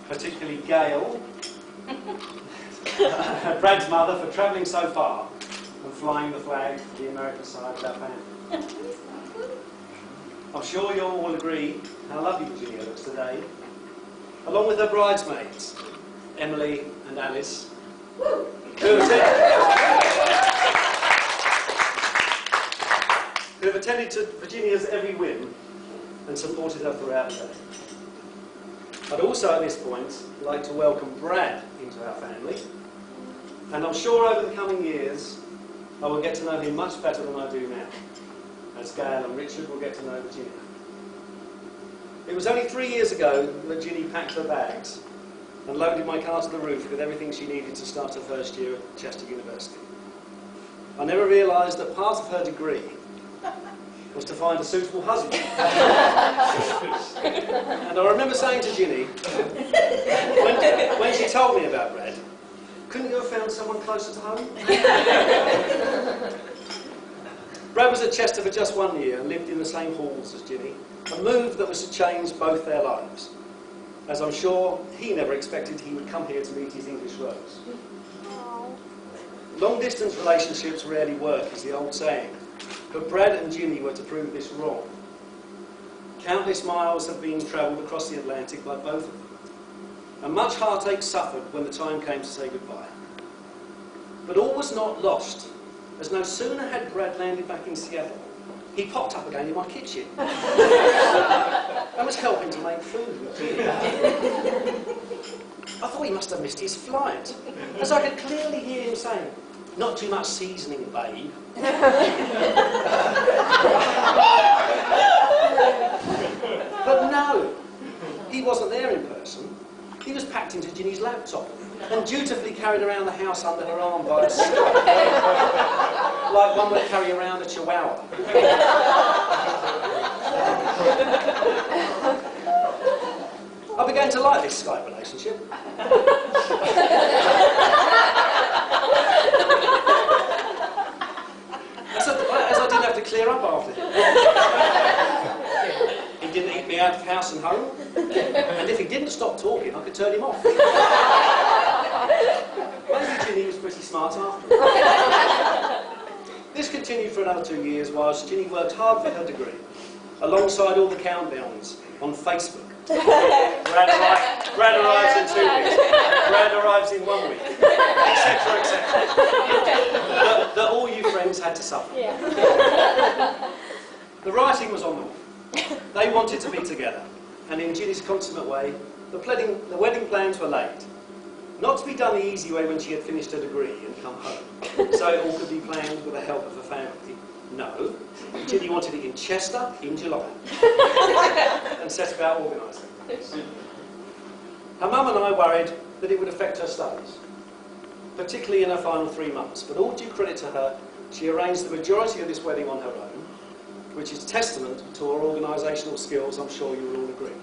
particularly Gail, Brad's mother, for travelling so far and flying the flag for the American side of our family. I'm sure you'll all agree how lovely Virginia looks today, along with her bridesmaids, Emily and Alice, who have attended to Virginia's every whim and supported her throughout the day. I'd also at this point like to welcome Brad into our family, and I'm sure over the coming years I will get to know him much better than I do now, as Gail and Richard will get to know Virginia. It was only 3 years ago that Ginny packed her bags and loaded my car to the roof with everything she needed to start her first year at Chester University. I never realised that part of her degree was to find a suitable husband. And I remember saying to Ginny, when she told me about Brad, couldn't you have found someone closer to home? Brad was at Chester for just 1 year and lived in the same halls as Ginny, a move that was to change both their lives, as I'm sure he never expected he would come here to meet his English rose. Long-distance relationships rarely work, is the old saying, but Brad and Ginny were to prove this wrong. Countless miles have been travelled across the Atlantic by both of them, and much heartache suffered when the time came to say goodbye. But all was not lost, as no sooner had Brad landed back in Seattle, he popped up again in my kitchen. I was helping to make food. I thought he must have missed his flight, as I could clearly hear him saying, "Not too much seasoning, babe." But no, he wasn't there in person. He was packed into Ginny's laptop and dutifully carried around the house under her arm by a strap, like one would carry around a chihuahua. I began to like this Skype relationship. As I didn't have to clear up after him. He didn't eat me out of house and home, and if he didn't stop talking, I could turn him off. Maybe Ginny was pretty smart after all. This continued for another 2 years whilst Ginny worked hard for her degree, alongside all the countdowns on Facebook. Brad arrives in 2 weeks, Brad arrives in 1 week, etc., etc. That all you friends had to suffer. Yeah. The writing was on the wall. They wanted to be together, and in Ginny's consummate way, the wedding plans were laid. Not to be done the easy way when she had finished her degree and come home, so it all could be planned with the help of her family. No, Ginny wanted it in Chester in July, and set about organising. Her mum and I worried that it would affect her studies, particularly in her final 3 months, but all due credit to her, she arranged the majority of this wedding on her own, which is testament to her organisational skills, I'm sure you will all agree.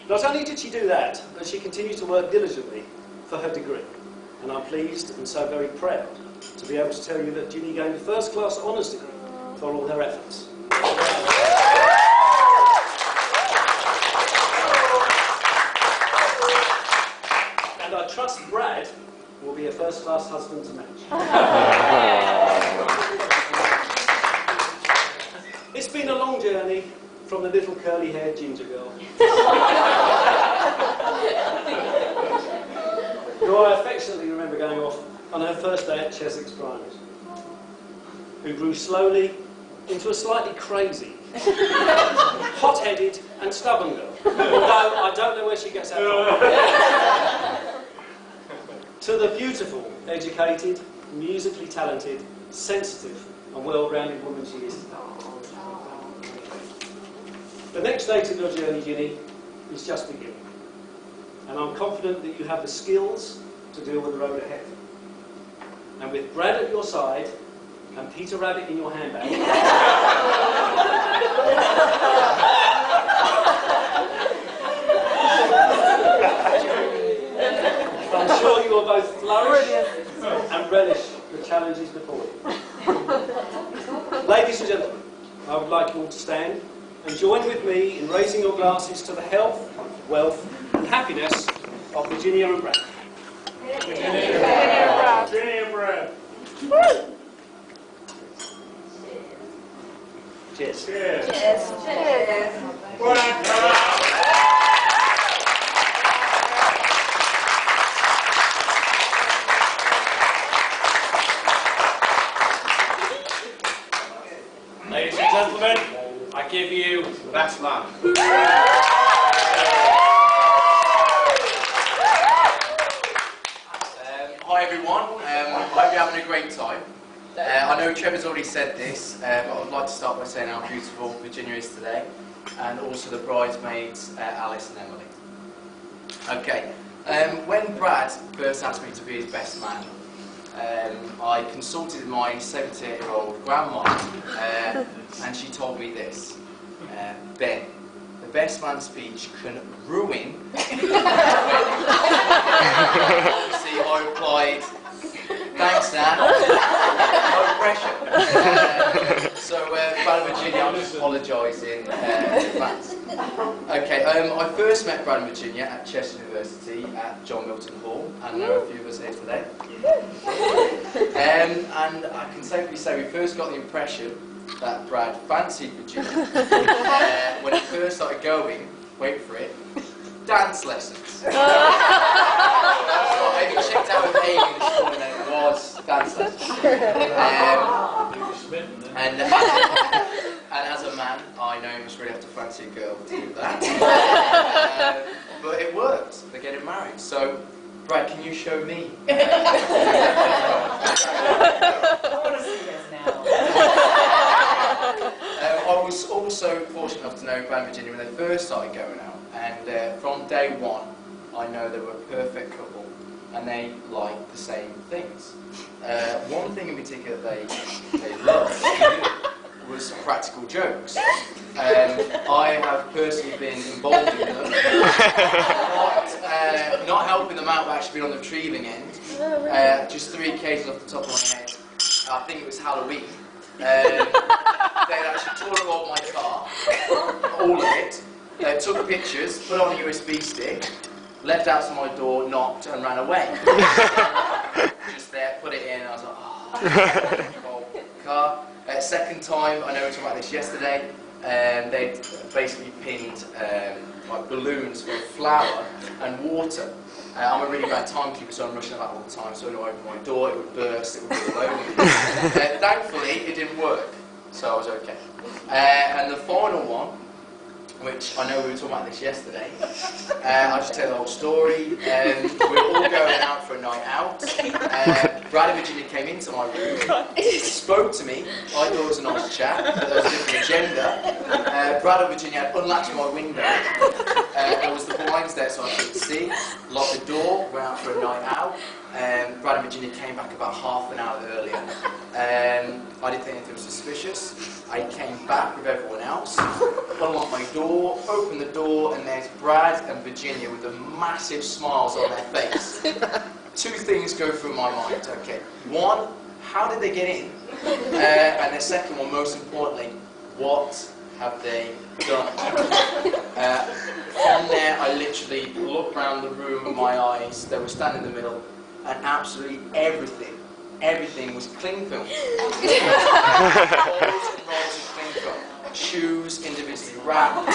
Not only did she do that, but she continued to work diligently for her degree, and I'm pleased and so very proud to be able to tell you that Ginny gained a first-class honours degree for all her efforts. And I trust Brad will be a first-class husband to match. It's been a long journey from the little curly-haired ginger girl who I affectionately remember going off on her first day at Cheswick's Primary, who grew slowly into a slightly crazy, hot-headed and stubborn girl, although I don't know where she gets that from. To the beautiful, educated, musically talented, sensitive and well-rounded woman she is today. The next stage of your journey, Ginny, is just beginning. And I'm confident that you have the skills to deal with the road ahead. And with Brad at your side and Peter Rabbit in your handbag, I'm sure you will both flourish and relish the challenges before you. Ladies and gentlemen, I would like you all to stand and join with me in raising your glasses to the health, wealth and happiness of Virginia and Brad. Virginia and Brad. Cheers. Cheers. Cheers. Cheers. Ladies and gentlemen, I give you best man. Hi everyone, I hope you're having a great time. I know Trevor's already said this, but I would like to start by saying how beautiful Virginia is today, and also the bridesmaids, Alice and Emily. Okay, when Brad first asked me to be his best man, I consulted my 78-year-old grandma, and she told me this: Ben, the best man speech can ruin. See, I replied, thanks, Nan. No pressure. So, Brad and Virginia, I'm just apologising in advance. Okay, I first met Brad and Virginia at Chester University at John Milton Hall, and there are a few of us here today. And I can safely say we first got the impression that Brad fancied Virginia when he first started going, wait for it, dance lessons. So I checked out with Amy this morning and it was dance lessons. And as a man, I know you must really have to fancy a girl to do that. But it worked. They're getting married. So, Brad, can you show me? I want to see this now. I was also fortunate enough to know Brad and Virginia when they first started going out, and from day one, I know they were a perfect couple, and they liked the same things. One thing in particular they loved was practical jokes. I have personally been involved in them, not helping them out, but actually been on the retrieving end. Just 3 cases off the top of my head. I think it was Halloween. They'd actually tore all my car, all of it, took pictures, put on a USB stick, left outside my door, knocked and ran away. Just there, put it in, and I was like, oh, car. Second time, I know we were talking about this yesterday, they'd basically pinned like balloons with flour and water. I'm a really bad timekeeper, so I'm rushing about all the time, so when I opened my door, it would burst, it would be all over me. Thankfully, it didn't work, so I was okay. And the final one, which I know we were talking about this yesterday, I'll just tell the whole story. We were all going out for a night out. Brad and Virginia came into my room, spoke to me. I thought it was a nice chat, but there was a different agenda. Brad and Virginia had unlatched my window. There was the blinds there so I couldn't see. Locked the door, went out for a night out. Brad and Virginia came back about half an hour earlier. I didn't think anything was suspicious. I came back with everyone else, unlocked my door, opened the door, and there's Brad and Virginia with the massive smiles on their face. 2 things go through my mind. Okay, one, how did they get in? And the second one, most importantly, what have they done? From there, I literally looked around the room with my eyes. They were standing in the middle, and absolutely everything was cling film. Rolls and rolls of cling film. Shoes individually wrapped,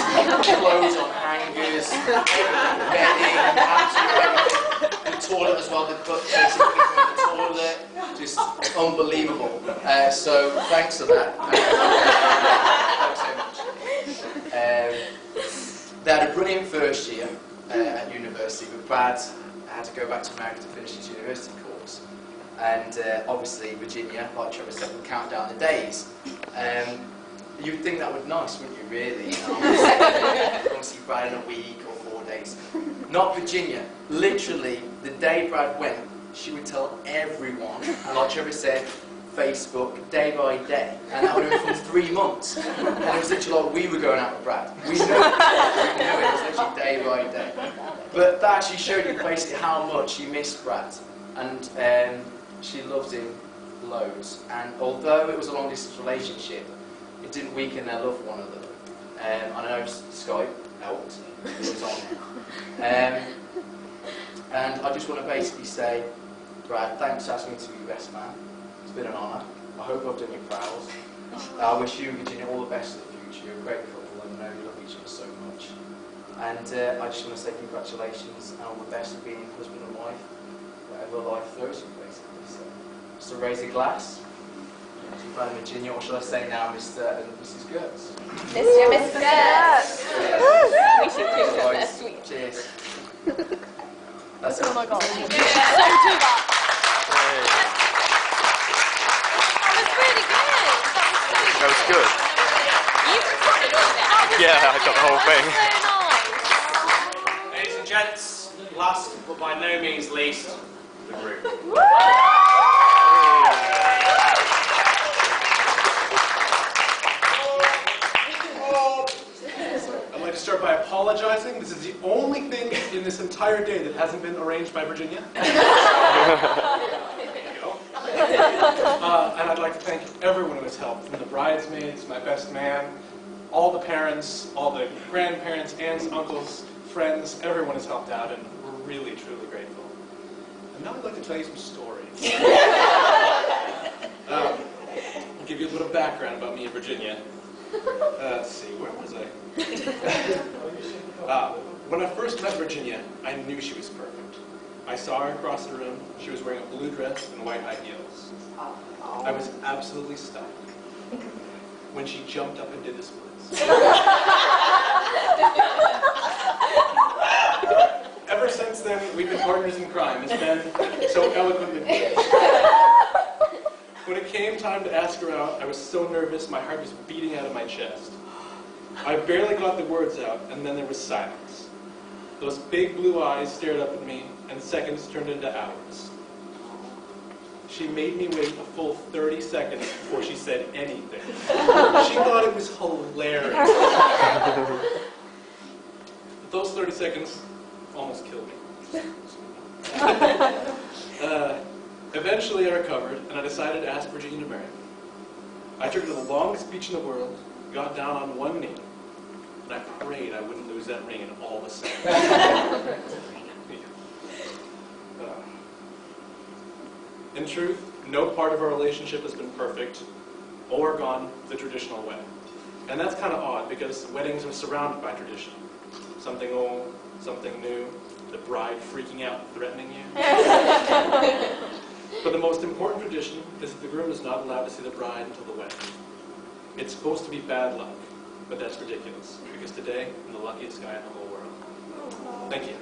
clothes on hangers, bedding, absolutely everything. The toilet as well, they put basically in the toilet. Just unbelievable. So thanks for that. Thanks so much. They had a brilliant first year at university, but Brad had to go back to America to finish his university course. And obviously Virginia, like Trevor said, would count down the days. You'd think that would be nice, wouldn't you, really? I want to see Brad in a week or 4 days. Not Virginia. Literally, the day Brad went, she would tell everyone, and like Trevor said, Facebook, day by day. And that would have been for 3 months. And it was literally like we were going out with Brad. We knew it. It was literally day by day. But that actually showed you basically how much she missed Brad. And she loved him loads. And although it was a long distance relationship, it didn't weaken their love for one another. I know Skype helped, it was on there. And I just want to basically say, Brad, thanks for asking me to be your best man. It's been an honour. I hope I've done you proud. I wish you and Virginia all the best for the future. You're a great couple and I know you love each other so much. And I just want to say congratulations and all the best for being husband and wife, whatever life throws you, basically. So raise a glass. Brad and Virginia, or shall I say now Mr. and Mrs. Gertz? Mr. and Mrs. Gertz. We should do it Right, next week. cheers. That's it. Oh my god. Don't do that. That was really good. That was good. You recorded all of it. Yeah, I got the whole thing. So nice. Ladies and gents, last but by no means least, the Groom. I'd like to start by apologizing. This is the only thing in this entire day that hasn't been arranged by Virginia. There you go. And I'd like to thank everyone who has helped, from the bridesmaids, my best man, all the parents, all the grandparents, aunts, uncles, friends. Everyone has helped out, and we're really, truly grateful. And now I'd like to tell you some stories. I'll give you a little background about me and Virginia. Let's see, where was I? When I first met Virginia, I knew she was perfect. I saw her across the room. She was wearing a blue dress and white high heels. I was absolutely stunned when she jumped up and did the splits. Ever since then, we've been partners in crime. It's been so eloquently put. When it came time to ask her out, I was so nervous, my heart was beating out of my chest. I barely got the words out, and then there was silence. Those big blue eyes stared up at me, and seconds turned into hours. She made me wait a full 30 seconds before she said anything. She thought it was hilarious. But those 30 seconds almost killed me. Eventually I recovered, and I decided to ask Virginia to marry me. I took her to the longest beach in the world, got down on one knee, and I prayed I wouldn't lose that ring in all the sand. In truth, no part of our relationship has been perfect or gone the traditional way. And that's kind of odd, because weddings are surrounded by tradition. Something old, something new, the bride freaking out, threatening you. But the most important tradition is that the groom is not allowed to see the bride until the wedding. It's supposed to be bad luck, but that's ridiculous, because today I'm the luckiest guy in the whole world. Thank you.